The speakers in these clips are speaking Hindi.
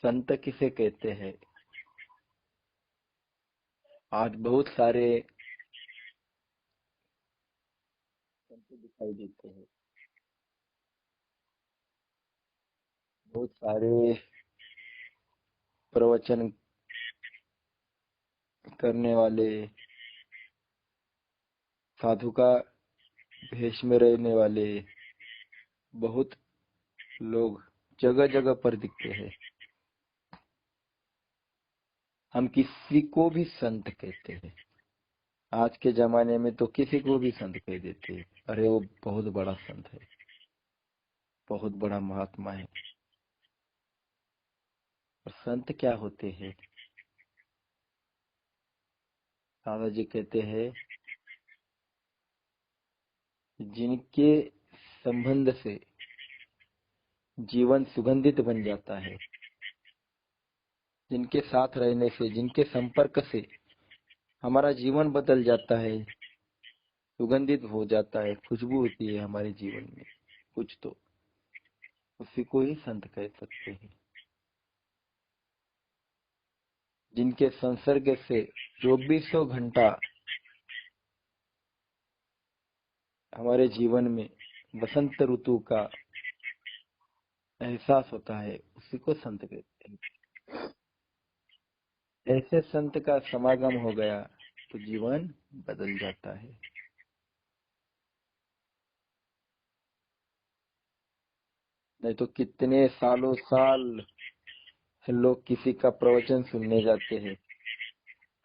संत किसे कहते हैं? आज बहुत सारे संत दिखाई देते हैं। बहुत सारे प्रवचन करने वाले, साधु का भेष में रहने वाले बहुत लोग जगह जगह पर दिखते हैं। हम किसी को भी संत कहते हैं। आज के जमाने में तो किसी को भी संत कह देते हैं। अरे वो बहुत बड़ा संत है, बहुत बड़ा महात्मा है। और संत क्या होते हैं? दादाजी कहते हैं, जिनके संबंध से जीवन सुगंधित बन जाता है, जिनके साथ रहने से, जिनके संपर्क से हमारा जीवन बदल जाता है, सुगंधित हो जाता है, खुशबू होती है हमारे जीवन में कुछ, तो उसी को ही संत कह सकते हैं। जिनके संसर्ग से चौबीसों घंटा हमारे जीवन में बसंत ऋतु का एहसास होता है, उसी को संत कहते हैं। ऐसे संत का समागम हो गया तो जीवन बदल जाता है। नहीं तो कितने सालों साल लोग किसी का प्रवचन सुनने जाते हैं,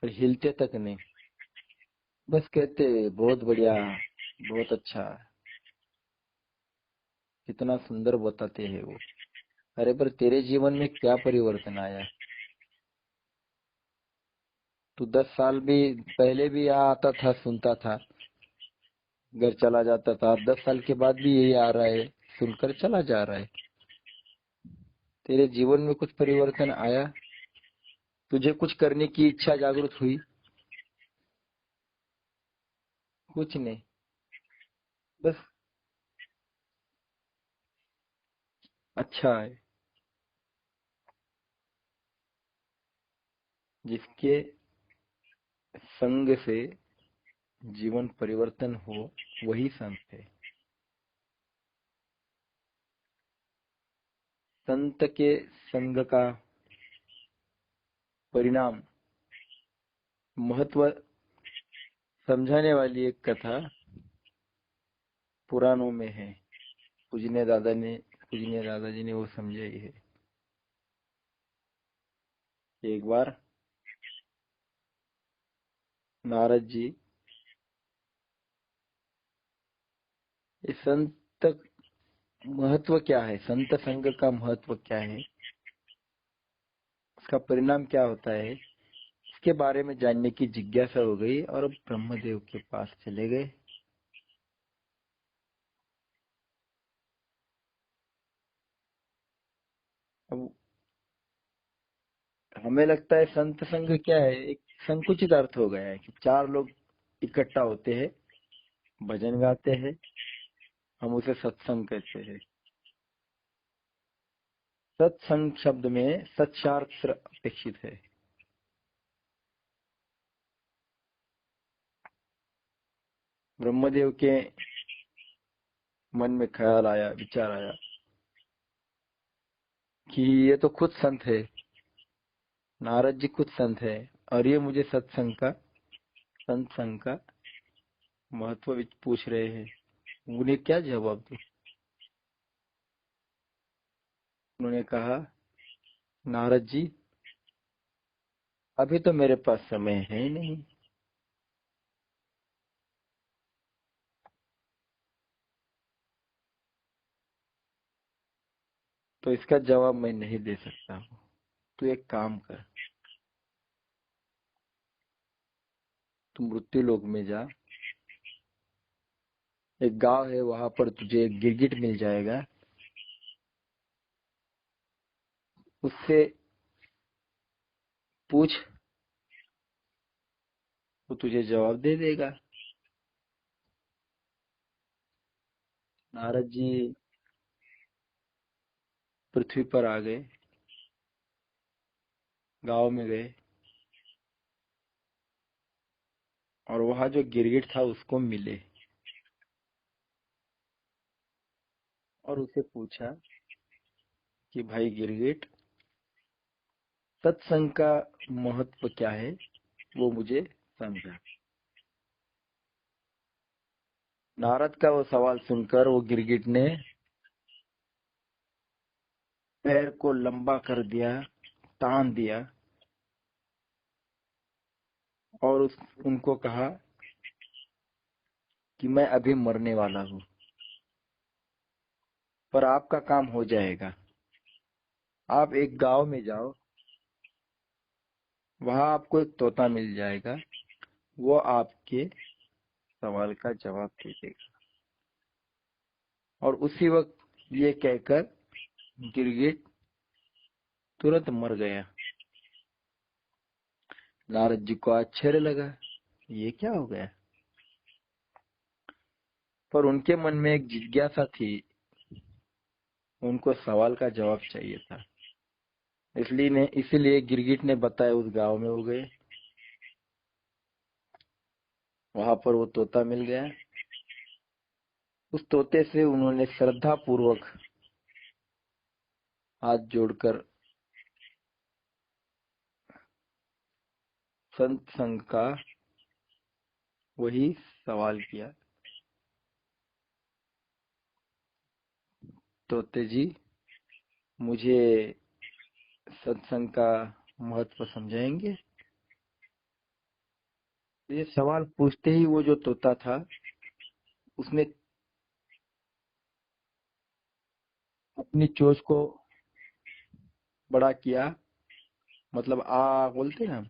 पर हिलते तक नहीं। बस कहते बहुत बढ़िया, बहुत अच्छा, कितना सुंदर बताते हैं वो। अरे पर तेरे जीवन में क्या परिवर्तन आया? तू 10 साल भी पहले भी यहाँ आता था, सुनता था, घर चला जाता था। 10 साल के बाद भी यही आ रहा है, सुनकर चला जा रहा है। तेरे जीवन में कुछ परिवर्तन आया? तुझे कुछ करने की इच्छा जागृत हुई? कुछ नहीं। बस अच्छा है। जिसके संग से जीवन परिवर्तन हो, वही संत है। संत के संग का परिणाम, महत्व समझाने वाली एक कथा पुराणों में है। पूजनीय दादाजी ने वो समझाई है। एक बार नारद जी, इस संत महत्व क्या है, संत संग का महत्व क्या है, उसका परिणाम क्या होता है, इसके बारे में जानने की जिज्ञासा हो गई और ब्रह्मदेव के पास चले गए। अब हमें लगता है संत संग क्या है, एक संकुचित अर्थ हो गया है कि 4 लोग इकट्ठा होते हैं, भजन गाते हैं, हम उसे सत्संग कहते हैं। सत्संग शब्द में सत्शास्त्र अपेक्षित है। ब्रह्मदेव के मन में ख्याल आया, विचार आया कि ये तो खुद संत है, नारद जी खुद संत है, और ये मुझे सत्संग का, संत संग का महत्व पूछ रहे हैं। उन्हें क्या जवाब दूं? उन्होंने कहा, नारद जी, अभी तो मेरे पास समय है नहीं। तो इसका जवाब मैं नहीं दे सकता हूँ। तू एक काम कर, तू मृत्यु लोक में जा, एक गांव है, वहां पर तुझे एक गिरगिट मिल जाएगा, उससे पूछ, वो तुझे जवाब दे देगा। नारद जी पृथ्वी पर आ गए। गांव में गए और वहां जो गिरगिट था उसको मिले और उसे पूछा कि भाई गिरगिट, सत्संग का महत्व क्या है, वो मुझे समझा। नारद का वो सवाल सुनकर वो गिरगिट ने पैर को लंबा कर दिया, तान दिया और उनको कहा कि मैं अभी मरने वाला हूँ, पर आपका काम हो जाएगा। आप एक गांव में जाओ, वहां आपको एक तोता मिल जाएगा, वो आपके सवाल का जवाब दे देगा। और उसी वक्त ये कहकर गिरगिट तुरंत मर गया। नारद जी को आश्चर्य लगा, ये क्या हो गया। पर उनके मन में एक जिज्ञासा थी, उनको सवाल का जवाब चाहिए था। इसीलिए गिरगिट ने बताया, उस गांव में वो गए, वहां पर वो तोता मिल गया। उस तोते से उन्होंने श्रद्धा पूर्वक हाथ जोड़कर संत संग का वही सवाल किया। तोते जी, मुझे सत्संग का महत्व समझाएंगे। ये सवाल पूछते ही वो जो तोता था उसने अपनी चोंच को बड़ा किया, मतलब आ बोलते हैं हम,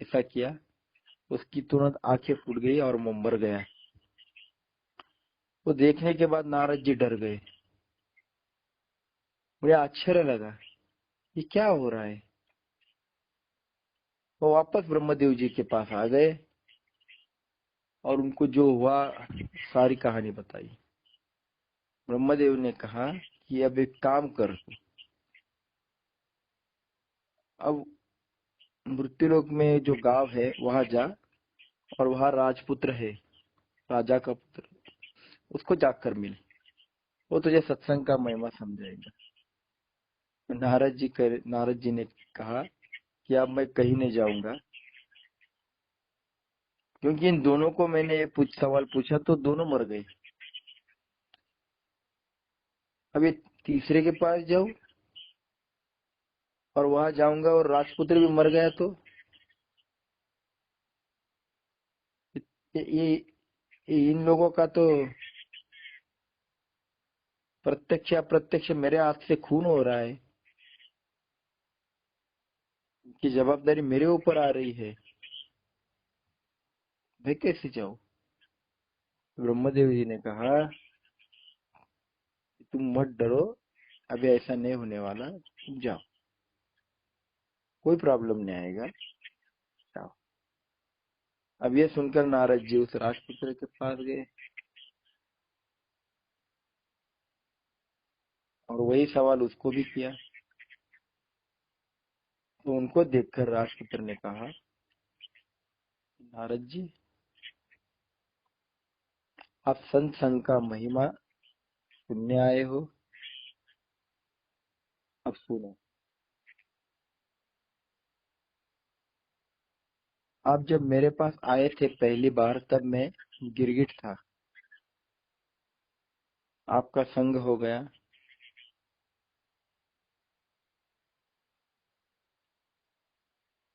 ऐसा किया। उसकी तुरंत आंखें फूट गई और वो मर गया। वो देखने के बाद नारद जी डर गए। मुझे आश्चर्य लगा, ये क्या हो रहा है। वो वापस ब्रह्मदेव जी के पास आ गए और उनको जो हुआ सारी कहानी बताई। ब्रह्मदेव ने कहा कि अब एक काम कर, अब मृत्युलोक में जो गांव है वहां जा और वहां राजपुत्र है, राजा का पुत्र, उसको जाकर मिल, वो तुझे सत्संग का महिमा समझाएगा। नारद जी ने कहा कि अब मैं कहीं नहीं जाऊंगा, क्योंकि इन दोनों को मैंने ये सवाल पूछा तो दोनों मर गए। अब ये तीसरे के पास जाऊं और वहां जाऊंगा और राजपुत्र भी मर गया तो ये इन लोगों का तो प्रत्यक्ष अप्रत्यक्ष मेरे हाथ से खून हो रहा है, कि जवाबदारी मेरे ऊपर आ रही है, मैं कैसे जाऊं। ब्रह्मदेव जी ने कहा, तुम मत डरो, अभी ऐसा नहीं होने वाला, तुम जाओ, कोई प्रॉब्लम नहीं आएगा, जाओ। अब ये सुनकर नारद जी उस राजपुत्र के पास गए और वही सवाल उसको भी किया। तो उनको देखकर राजपुत्र ने कहा, नारद जी, आप संत संग का महिमा सुनने आए हो, अब सुनो। आप जब मेरे पास आए थे पहली बार, तब मैं गिरगिट था, आपका संग हो गया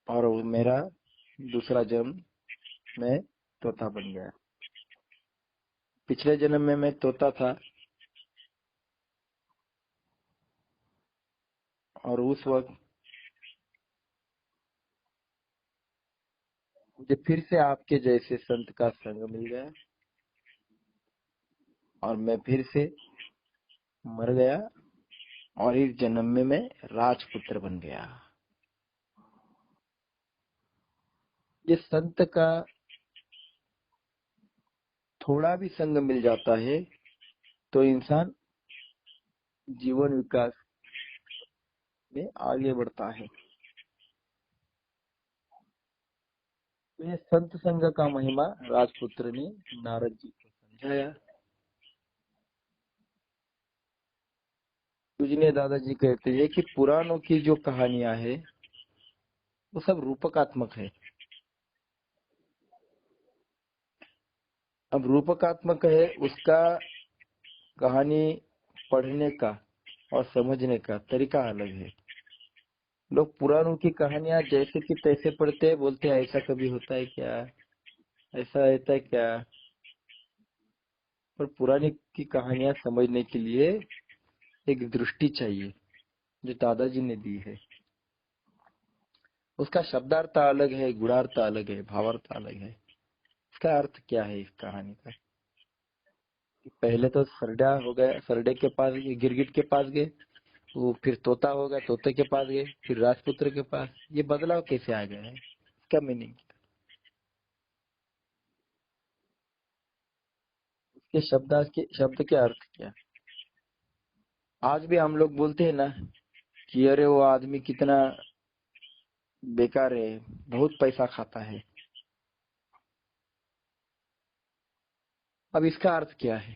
और वो मेरा दूसरा जन्म मैं तोता बन गया। पिछले जन्म में मैं तोता था और उस वक्त मुझे फिर से आपके जैसे संत का संग मिल गया और मैं फिर से मर गया और इस जन्म में मैं राजपुत्र बन गया। ये संत का थोड़ा भी संग मिल जाता है तो इंसान जीवन विकास में आगे बढ़ता है। तो ये संत संग का महिमा राजपुत्र ने नारद जी को समझाया। पूजनीय दादाजी कहते हैं कि पुराणों की जो कहानियां है वो सब रूपकात्मक है। अब रूपकात्मक है, उसका कहानी पढ़ने का और समझने का तरीका अलग है। लोग पुराणों की कहानियां जैसे कि तैसे पढ़ते हैं, बोलते हैं ऐसा कभी होता है क्या, ऐसा रहता है क्या। पर पुरानी की कहानियां समझने के लिए एक दृष्टि चाहिए जो दादाजी ने दी है। उसका शब्दार्थ अलग है, गुणार्थ अलग है, भावार्थ अलग है। इसका अर्थ क्या है इस कहानी का? पहले तो सरडा हो गया, सरडे के पास गए, गिरगिट के पास गए, वो फिर तोता हो गया, तोते के पास गए, फिर राजपुत्र के पास। ये बदलाव कैसे आ गया है, इसका मीनिंग, इसके शब्द के अर्थ क्या? आज भी हम लोग बोलते हैं ना कि अरे वो आदमी कितना बेकार है, बहुत पैसा खाता है। अब इसका अर्थ क्या है?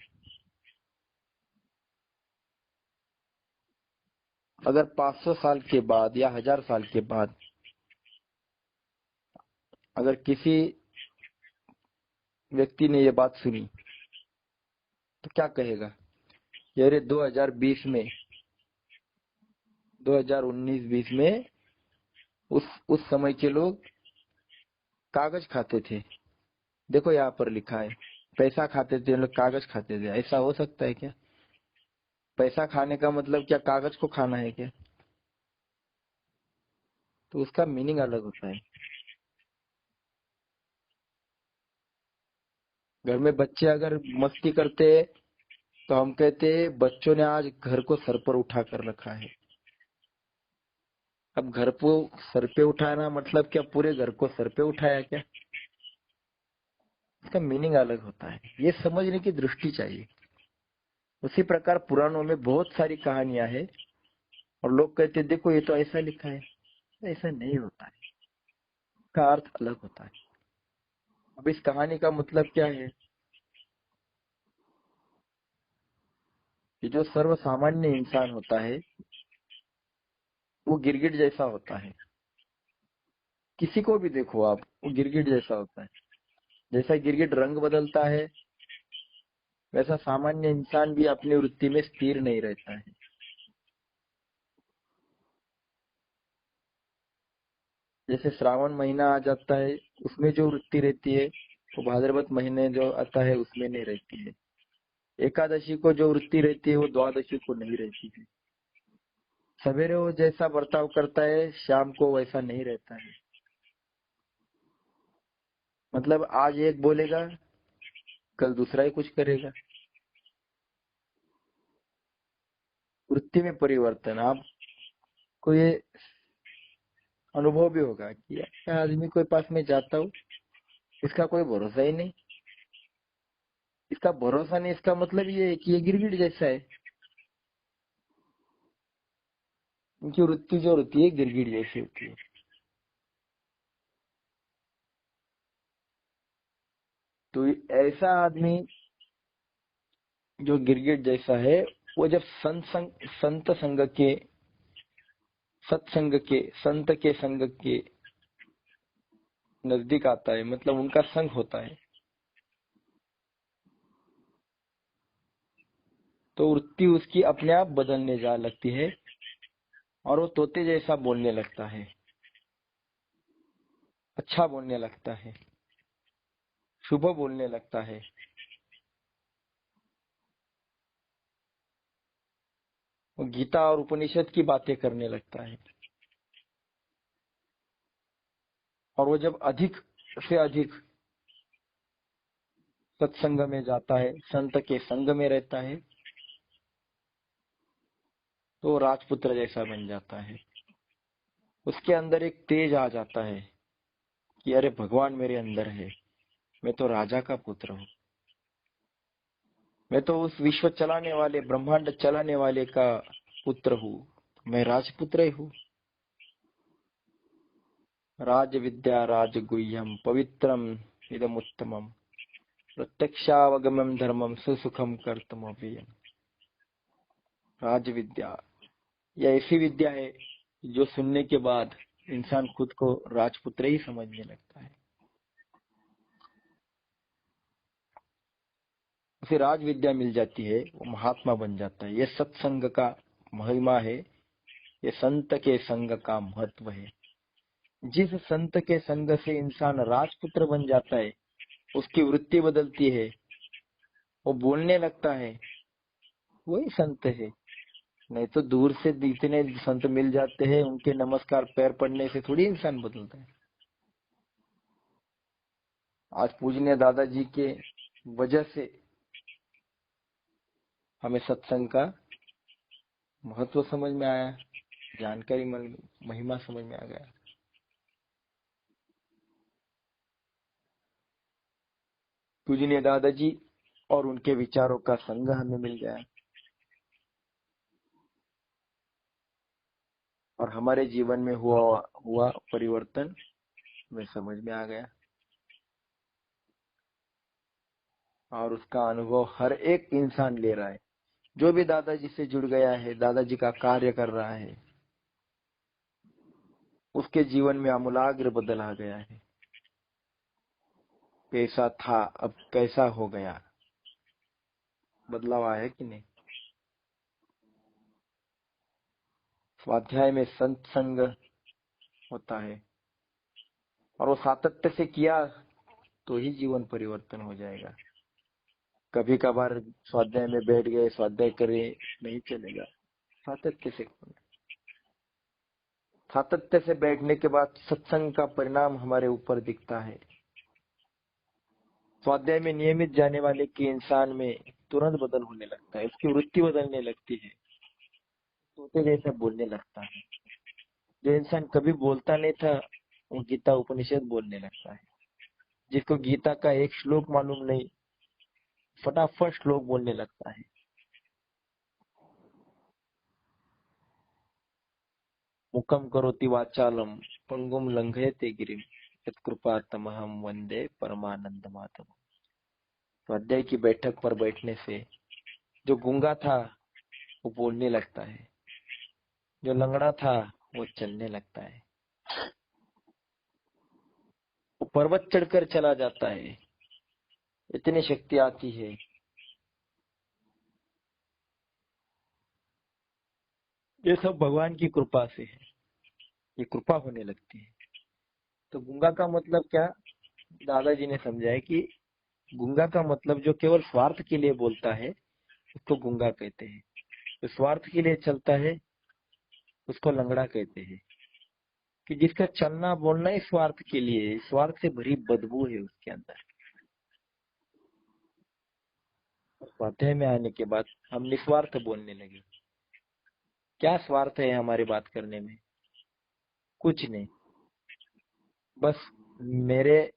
अगर 500 साल के बाद या 1000 साल के बाद अगर किसी व्यक्ति ने ये बात सुनी तो क्या कहेगा कि अरे 2019-20 में उस समय के लोग कागज खाते थे। देखो यहाँ पर लिखा है, पैसा खाते थे लोग, कागज खाते थे। ऐसा हो सकता है क्या? पैसा खाने का मतलब क्या कागज को खाना है क्या? तो उसका मीनिंग अलग होता है। घर में बच्चे अगर मस्ती करते हैं तो हम कहते हैं बच्चों ने आज घर को सर पर उठा कर रखा है। अब घर को सर पे उठाना मतलब क्या पूरे घर को सर पे उठाया क्या? इसका मीनिंग अलग होता है, ये समझने की दृष्टि चाहिए। उसी प्रकार पुराणों में बहुत सारी कहानियां हैं और लोग कहते हैं देखो ये तो ऐसा लिखा है। ऐसा नहीं होता है, इसका अर्थ अलग होता है। अब इस कहानी का मतलब क्या है कि जो सर्व सामान्य इंसान होता है वो गिरगिट जैसा होता है। किसी को भी देखो आप, वो गिरगिट जैसा होता है। जैसा गिरगिट रंग बदलता है वैसा सामान्य इंसान भी अपनी वृत्ति में स्थिर नहीं रहता है। जैसे श्रावण महीना आ जाता है, उसमें जो वृत्ति रहती है वो भाद्रपद महीने जो आता है उसमें नहीं रहती है। एकादशी को जो वृत्ति रहती है वो द्वादशी को नहीं रहती है। सवेरे वो जैसा बर्ताव करता है शाम को वैसा नहीं रहता है। मतलब आज एक बोलेगा कल दूसरा ही कुछ करेगा। वृत्ति में परिवर्तन आपको ये अनुभव भी होगा कि ऐसा आदमी के पास में जाता हूँ, इसका कोई भरोसा ही नहीं। इसका भरोसा नहीं, इसका मतलब ये है कि ये गिरगिट जैसा है। उनकी वृत्ति जो होती है गिरगिट जैसी होती है। तो ऐसा आदमी जो गिरगिट जैसा है वो जब संत संग के, सत्संग के, संत के संग के नजदीक आता है, मतलब उनका संग होता है, तो वृत्ति उसकी अपने आप बदलने जा लगती है और वो तोते जैसा बोलने लगता है, अच्छा बोलने लगता है, शुभ बोलने लगता है। वो गीता और उपनिषद की बातें करने लगता है। और वो जब अधिक से अधिक सत्संग में जाता है, संत के संग में रहता है, तो राजपुत्र जैसा बन जाता है। उसके अंदर एक तेज आ जाता है कि अरे भगवान मेरे अंदर है, मैं तो राजा का पुत्र हूँ, मैं तो उस विश्व चलाने वाले, ब्रह्मांड चलाने वाले का पुत्र हूँ, मैं राजपुत्र ही हूँ। राज विद्या राजगुह्यम पवित्रम इदमुत्तमम प्रत्यक्षावगमम धर्मम सुसुखम कर्तुमव्ययम। राज विद्या, यह ऐसी विद्या है जो सुनने के बाद इंसान खुद को राजपुत्र ही समझने लगता है। उसे राज विद्या मिल जाती है, वो महात्मा बन जाता है। ये सत्संग का महिमा है, ये संत के संग का महत्व है। जिस संत के संग से इंसान राजपुत्र बन जाता है, उसकी वृत्ति बदलती है, वो बोलने लगता है, वही संत है। नहीं तो दूर से इतने संत मिल जाते हैं, उनके नमस्कार पैर पड़ने से थोड़ी इंसान बदलता है। आज पूजनीय दादाजी के वजह से हमें सत्संग का महत्व समझ में आया, जानकारी महिमा समझ में आ गया। पूजनीय दादाजी और उनके विचारों का संग हमें मिल गया और हमारे जीवन में हुआ परिवर्तन हमें समझ में आ गया और उसका अनुभव हर एक इंसान ले रहा है। जो भी दादाजी से जुड़ गया है, दादाजी का कार्य कर रहा है, उसके जीवन में आमूलाग्र बदल आ गया है। कैसा था अब कैसा हो गया, बदलाव आया है कि नहीं। स्वाध्याय में संत संग होता है और वो सातत्य से किया तो ही जीवन परिवर्तन हो जाएगा। कभी कभार स्वाध्याय में बैठ गए, स्वाध्याय करे, नहीं चलेगा। सातत्य से करना। सातत्य से बैठने के बाद सत्संग का परिणाम हमारे ऊपर दिखता है। स्वाध्याय में नियमित जाने वाले के इंसान में तुरंत बदल होने लगता है, उसकी वृत्ति बदलने लगती है, तोते जैसा बोलने लगता है। जो इंसान कभी बोलता नहीं था, वो गीता उपनिषद बोलने लगता है। जिसको गीता का एक श्लोक मालूम नहीं, फटाफट श्लोक बोलने लगता है। मुखम करोति वाचालम पंगुम लंघयते गिरिम यत्कृपा तमहम वंदे परमानंद माधव। स्वाध्याय की बैठक पर बैठने से जो गूंगा था वो बोलने लगता है, जो लंगड़ा था वो चलने लगता है, वो पर्वत चढ़कर चला जाता है। इतनी शक्ति आती है। ये सब भगवान की कृपा से है, ये कृपा होने लगती है। तो गूंगा का मतलब क्या, दादाजी ने समझाया कि गूंगा का मतलब जो केवल स्वार्थ के लिए बोलता है उसको गूंगा कहते हैं। जो स्वार्थ के लिए चलता है उसको लंगड़ा कहते हैं। कि जिसका चलना बोलना ही स्वार्थ के लिए है, स्वार्थ से भरी बदबू है उसके अंदर। स्वाध्याय में आने के बाद हम निस्वार्थ बोलने लगे। क्या स्वार्थ है हमारी बात करने में, कुछ नहीं। बस मेरे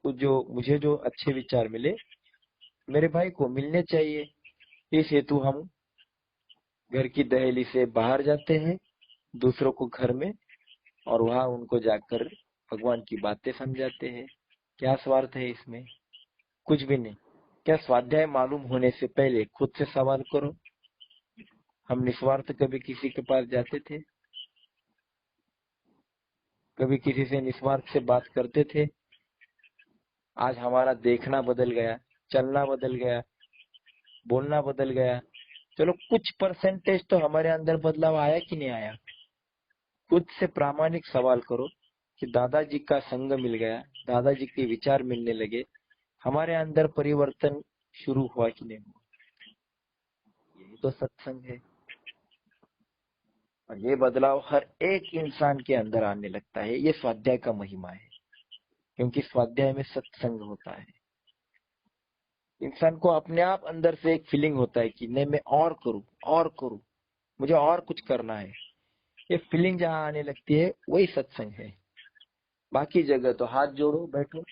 मुझे जो अच्छे विचार मिले मेरे भाई को मिलने चाहिए, इस हेतु हम घर की दहली से बाहर जाते हैं दूसरों को घर में, और वहां उनको जाकर भगवान की बातें समझाते हैं। क्या स्वार्थ है इसमें, कुछ भी नहीं। क्या स्वाध्याय मालूम होने से पहले खुद से सवाल करो, हम निस्वार्थ कभी किसी के पास जाते थे, कभी किसी से निस्वार्थ से बात करते थे। आज हमारा देखना बदल गया, चलना बदल गया, बोलना बदल गया। चलो कुछ परसेंटेज तो हमारे अंदर बदलाव आया कि नहीं आया। खुद से प्रामाणिक सवाल करो कि दादाजी का संग मिल गया, दादाजी के विचार मिलने लगे, हमारे अंदर परिवर्तन शुरू हुआ कि नहीं हुआ। यही तो सत्संग है। और ये बदलाव हर एक इंसान के अंदर आने लगता है। ये स्वाध्याय का महिमा है, क्योंकि स्वाध्याय में सत्संग होता है। इंसान को अपने आप अंदर से एक फीलिंग होता है कि नहीं मैं और करूं, और करूं, मुझे और कुछ करना है। ये फीलिंग जहां आने लगती है वही सत्संग है। बाकी जगह तो हाथ जोड़ो बैठो।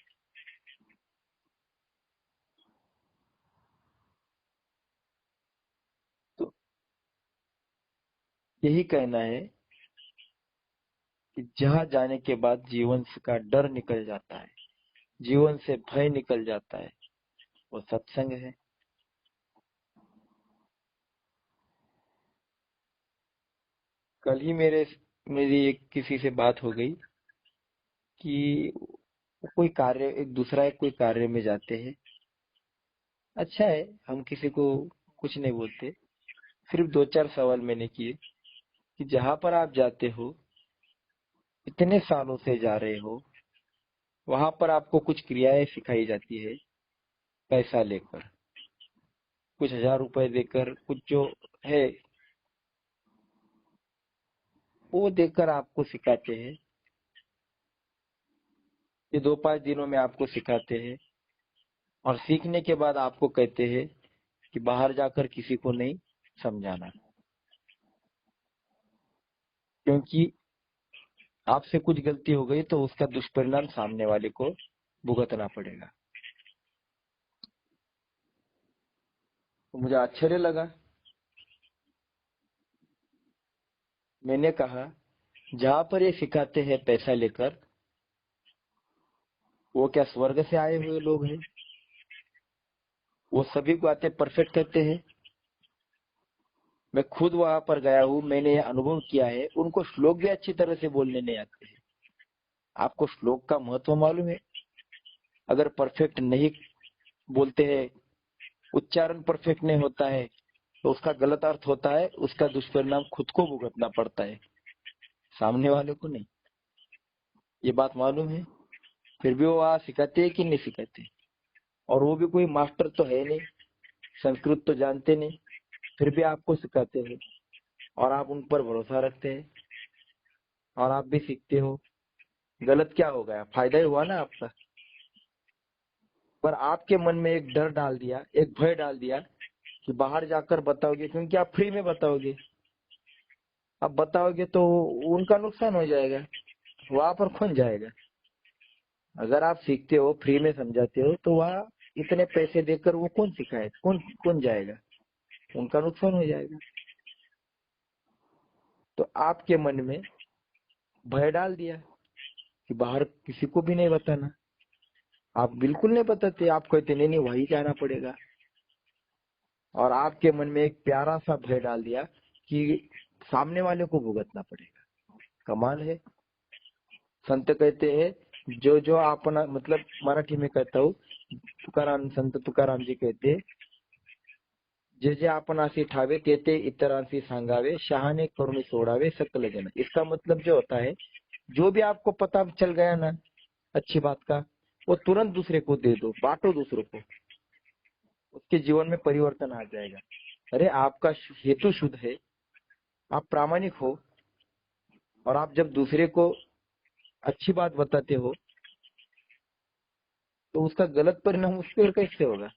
तो यही कहना है कि जहाँ जाने के बाद जीवन का डर निकल जाता है, जीवन से भय निकल जाता है, वो सत्संग है। कल ही मेरी एक किसी से बात हो गई कि वो कोई कार्य, एक दूसरा एक कोई कार्य में जाते हैं। अच्छा है, हम किसी को कुछ नहीं बोलते। सिर्फ दो चार सवाल मैंने किए कि जहां पर आप जाते हो, इतने सालों से जा रहे हो, वहां पर आपको कुछ क्रियाएं सिखाई जाती है, पैसा लेकर, कुछ 1000 रुपए देकर, कुछ जो है वो देकर आपको सिखाते हैं। ये 2-5 दिनों में आपको सिखाते हैं और सीखने के बाद आपको कहते हैं कि बाहर जाकर किसी को नहीं समझाना, क्योंकि आपसे कुछ गलती हो गई तो उसका दुष्परिणाम सामने वाले को भुगतना पड़ेगा। तो मुझे आश्चर्य लगा। मैंने कहा, जहां पर ये सिखाते हैं पैसा लेकर, वो क्या स्वर्ग से आए हुए लोग हैं? वो सभी बातें परफेक्ट करते हैं? मैं खुद वहां पर गया हूँ, मैंने ये अनुभव किया है। उनको श्लोक भी अच्छी तरह से बोलने नहीं आते हैं। आपको श्लोक का महत्व मालूम है? अगर परफेक्ट नहीं बोलते हैं, उच्चारण परफेक्ट नहीं होता है, तो उसका गलत अर्थ होता है, उसका दुष्परिणाम खुद को भुगतना पड़ता है, सामने वाले को नहीं। ये बात मालूम है? फिर भी वो वहां सिखाते हैं कि नहीं सिखाते? और वो भी कोई मास्टर तो है नहीं, संस्कृत तो जानते नहीं, फिर भी आपको सिखाते हैं और आप उन पर भरोसा रखते हैं और आप भी सीखते हो। गलत क्या हो गया? फायदा ही हुआ ना आपका। पर आपके मन में एक डर डाल दिया, एक भय डाल दिया कि बाहर जाकर बताओगे, क्योंकि आप फ्री में बताओगे। अब बताओगे तो उनका नुकसान हो जाएगा, वहां पर कौन जाएगा? अगर आप सीखते हो, फ्री में समझाते हो, तो वहाँ इतने पैसे देकर वो कौन सिखाए, कौन कौन जाएगा? उनका नुकसान हो जाएगा। तो आपके मन में भय डाल दिया कि बाहर किसी को भी नहीं बताना। आप बिल्कुल नहीं बताते, आप कहते नहीं नहीं वही जाना पड़ेगा। और आपके मन में एक प्यारा सा भय डाल दिया कि सामने वाले को भुगतना पड़ेगा। कमाल है। संत कहते हैं, जो जो अपना, मतलब मराठी में कहता हूँ, तुकाराम, संत तुकाराम जी कहते हैं, जे जे आपणासी ठावे ते ते इतरांसी सांगावे, शहाणे करुणी सोडावे सकल जन। इसका मतलब जो होता है, जो भी आपको पता चल गया ना अच्छी बात का, वो तुरंत दूसरे को दे दो, बांटो दूसरों को, उसके जीवन में परिवर्तन आ जाएगा। अरे आपका हेतु शुद्ध है, आप प्रामाणिक हो, और आप जब दूसरे को अच्छी बात बताते हो, तो उसका गलत परिणाम उस पर कैसे होगा?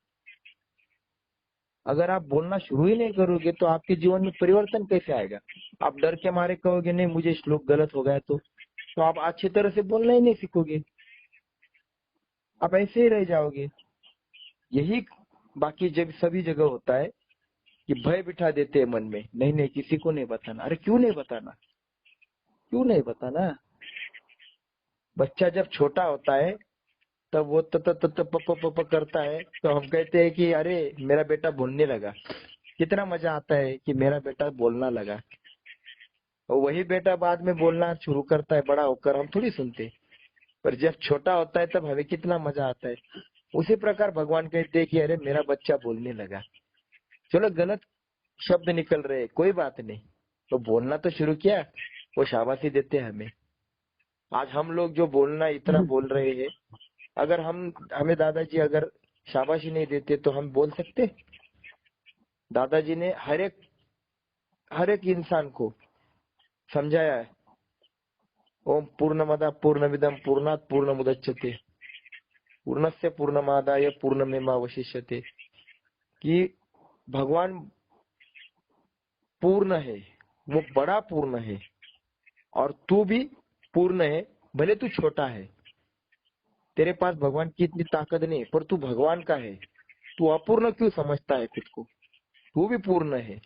अगर आप बोलना शुरू ही नहीं करोगे तो आपके जीवन में परिवर्तन कैसे आएगा? आप डर के मारे कहोगे नहीं मुझे श्लोक गलत हो गया, तो आप अच्छी तरह से बोलना ही नहीं सीखोगे, आप ऐसे ही रह जाओगे। यही बाकी जब सभी जगह होता है कि भय बिठा देते हैं मन में, नहीं नहीं किसी को नहीं बताना। अरे क्यों नहीं बताना? क्यों नहीं बताना? बच्चा जब छोटा होता है, तब वो त त त त प प प प करता है, तो हम कहते हैं कि अरे मेरा बेटा बोलने लगा। कितना मजा आता है कि मेरा बेटा बोलना लगा। और वही बेटा बाद में बोलना शुरू करता है बड़ा होकर, हम थोड़ी सुनते। पर जब छोटा होता है तब हमें कितना मजा आता है। उसी प्रकार भगवान कहते हैं कि अरे मेरा बच्चा बोलने लगा। चलो गलत शब्द निकल रहे, कोई बात नहीं, तो बोलना तो शुरू किया, वो शाबाशी देते हैं हमें। आज हम लोग जो बोलना इतना बोल रहे हैं, अगर हमें दादाजी अगर शाबाशी नहीं देते तो हम बोल सकते? दादाजी ने हर एक इंसान को समझाया है, ओम पूर्णमद पूर्णमिदम पूर्णात पूर्णमुदच्यते पूर्णस्य पूर्णमादाय पूर्णमेवावशिष्यते, कि भगवान पूर्ण है, वो बड़ा पूर्ण है, और तू भी पूर्ण है, भले तू छोटा है। तेरे पास भगवान की इतनी ताकत नहीं, पर तू भगवान का है। तू अपूर्ण क्यों समझता है खुद को? तू भी पूर्ण है।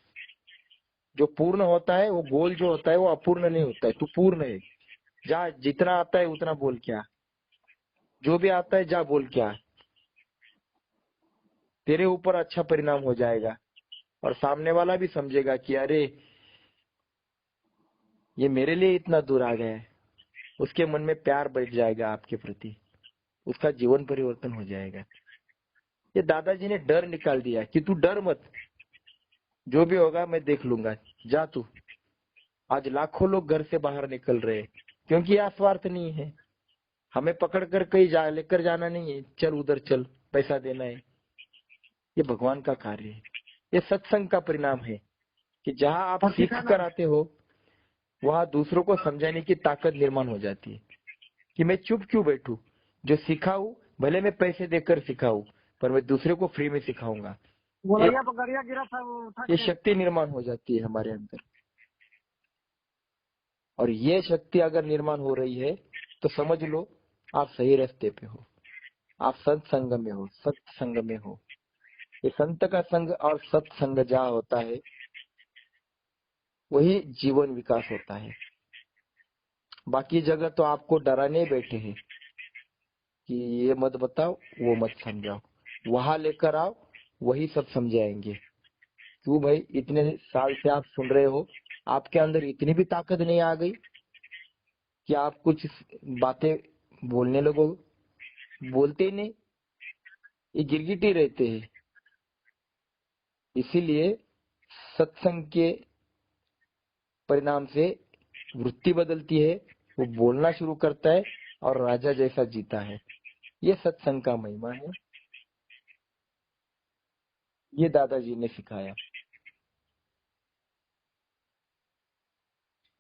जो पूर्ण होता है, वो गोल जो होता है वो अपूर्ण नहीं होता है, तू पूर्ण है। जा, जितना आता है उतना बोल क्या, जो भी आता है जा बोल क्या, तेरे ऊपर अच्छा परिणाम हो जाएगा। और सामने वाला भी समझेगा कि अरे ये मेरे लिए इतना दूर आ गया है, उसके मन में प्यार बढ़ जाएगा आपके प्रति, उसका जीवन परिवर्तन हो जाएगा। ये दादाजी ने डर निकाल दिया कि तू डर मत, जो भी होगा मैं देख लूंगा, जा तू। आज लाखों लोग घर से बाहर निकल रहे हैं, क्योंकि यह स्वार्थ नहीं है, हमें पकड़ कर कहीं लेकर जाना नहीं है, चल उधर चल, पैसा देना है। ये भगवान का कार्य है, ये सत्संग का परिणाम है कि जहाँ आप सीख कर आते हो वहाँ दूसरों को समझाने की ताकत निर्माण हो जाती है कि मैं चुप क्यों बैठूं, जो सिखाऊं भले मैं पैसे देकर सिखाऊं, पर मैं दूसरे को फ्री में सिखाऊंगा। ये शक्ति निर्माण हो जाती है हमारे अंदर, और ये शक्ति अगर निर्माण हो रही है तो समझ लो आप सही रास्ते पे हो, आप सत्संग में हो, सत्संग में हो। ये संत का संग और सत्संग जहाँ होता है वही जीवन विकास होता है। बाकी जगह तो आपको डराने बैठे हैं कि ये मत बताओ, वो मत समझाओ, वहां लेकर आओ, वही सब समझाएंगे। क्यों भाई, इतने साल से आप सुन रहे हो, आपके अंदर इतनी भी ताकत नहीं आ गई कि आप कुछ बातें बोलने लगो? बोलते ही नहीं, ये गिरगिटी रहते हैं। इसीलिए सत्संग के परिणाम से वृत्ति बदलती है, वो बोलना शुरू करता है और राजा जैसा जीता है। ये सत्संग का महिमा है, ये दादाजी ने सिखाया।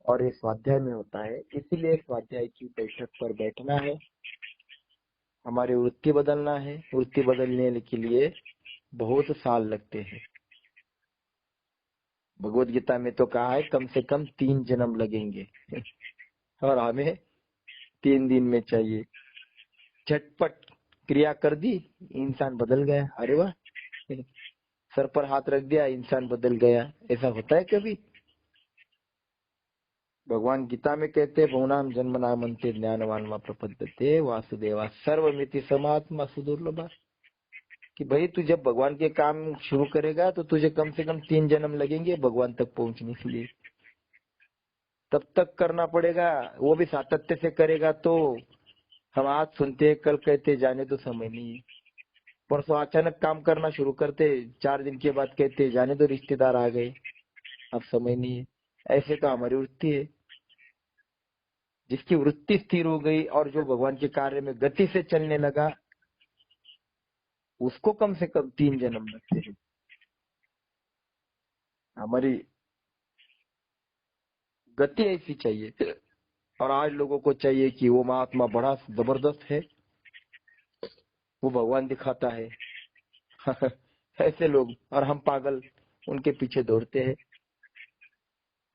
और ये स्वाध्याय में होता है, इसीलिए स्वाध्याय की बैठक पर बैठना है, हमारी वृत्ति बदलना है। वृत्ति बदलने के लिए बहुत साल लगते हैं। भगवत गीता में तो कहा है कम से कम 3 जन्म लगेंगे और हमें 3 दिन में चाहिए। झटपट क्रिया कर दी, इंसान बदल गया, अरे वाह, सर पर हाथ रख दिया, इंसान बदल गया। ऐसा होता है कभी? भगवान गीता में कहते हैं बहुनाम जन्म नामंते ज्ञानवान व प्रपद्यते वासुदेवा सर्वमिति समात्मा सुदुर्लभा, कि भाई तू जब भगवान के काम शुरू करेगा तो तुझे कम से कम 3 जन्म लगेंगे भगवान तक पहुंचने के लिए। तब तक करना पड़ेगा, वो भी सातत्य से करेगा तो। हम आज सुनते कल कहते जाने तो समय नहीं है, परसों अचानक काम करना शुरू करते, 4 दिन के बाद कहते जाने तो रिश्तेदार आ गए, अब समय नहीं है। ऐसे तो हमारी वृत्ति है। जिसकी वृत्ति स्थिर हो गई और जो भगवान के कार्य में गति से चलने लगा, उसको कम से कम 3 जन्म लगते हैं। हमारी गति ऐसी चाहिए। और आज लोगों को चाहिए कि वो महात्मा बड़ा जबरदस्त है, वो भगवान दिखाता है ऐसे लोग, और हम पागल उनके पीछे दौड़ते हैं।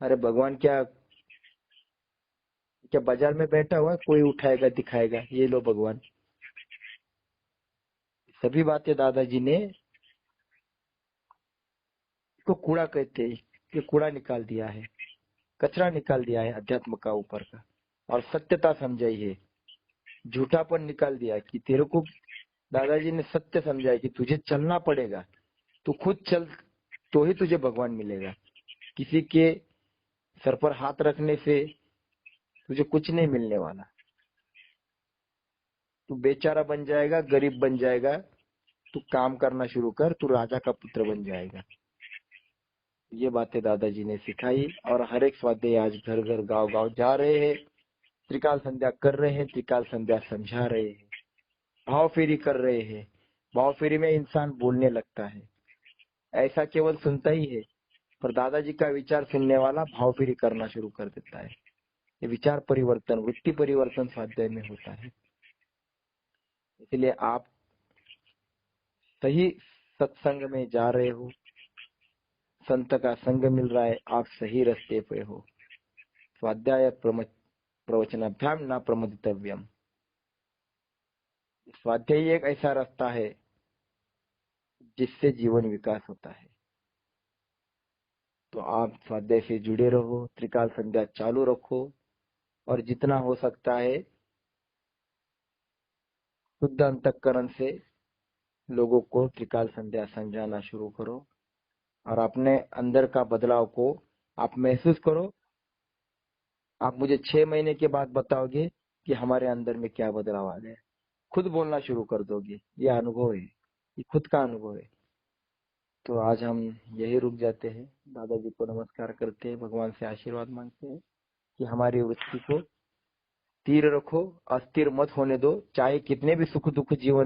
अरे भगवान क्या क्या बाजार में बैठा हुआ है, कोई उठाएगा दिखाएगा, ये लो भगवान। सभी बातें दादाजी ने, इसको कूड़ा कहते हैं, ये कूड़ा निकाल दिया है, कचरा निकाल दिया है अध्यात्म का ऊपर का, और सत्यता समझाई है। झूठापन निकाल दिया कि तेरे को दादाजी ने सत्य समझाया कि तुझे चलना पड़ेगा, तू खुद चल तो ही तुझे भगवान मिलेगा। किसी के सर पर हाथ रखने से तुझे कुछ नहीं मिलने वाला, तू बेचारा बन जाएगा, गरीब बन जाएगा। तू काम करना शुरू कर, तू राजा का पुत्र बन जाएगा। ये बातें दादाजी ने सिखाई, और हर एक स्वाध्याय आज घर घर गांव गांव जा रहे हैं, त्रिकाल संध्या कर रहे हैं, त्रिकाल संध्या समझा रहे हैं, भाव फेरी कर रहे हैं। भाव फेरी में इंसान बोलने लगता है, ऐसा केवल सुनता ही है, पर दादाजी का विचार सुनने वाला भाव फेरी करना शुरू कर देता है। ये विचार परिवर्तन, वृत्ति परिवर्तन स्वाध्याय में होता है। इसलिए आप सही सत्संग में जा रहे हो, संत का संग मिल रहा है, आप सही रास्ते पे हो। स्वाध्याय प्रवचनाभ्याम न प्रमदितव्यम। स्वाध्याय एक ऐसा रास्ता है जिससे जीवन विकास होता है। तो आप स्वाध्याय से जुड़े रहो, त्रिकाल संध्या चालू रखो, और जितना हो सकता है शुद्ध अंतःकरण से लोगों को त्रिकाल संध्या समझाना शुरू करो और अपने अंदर का बदलाव को आप महसूस करो। आप मुझे 6 महीने के बाद बताओगे कि हमारे अंदर में क्या बदलाव आ गया। खुद बोलना शुरू कर दोगे। ये अनुभव है, ये खुद का अनुभव है। तो आज हम यही रुक जाते हैं। दादाजी को नमस्कार करते हैं, भगवान से आशीर्वाद मांगते हैं कि हमारी वृत्ति को स्थिर रखो, अस्थिर मत होने दो। चाहे कितने भी सुख दुख जीवन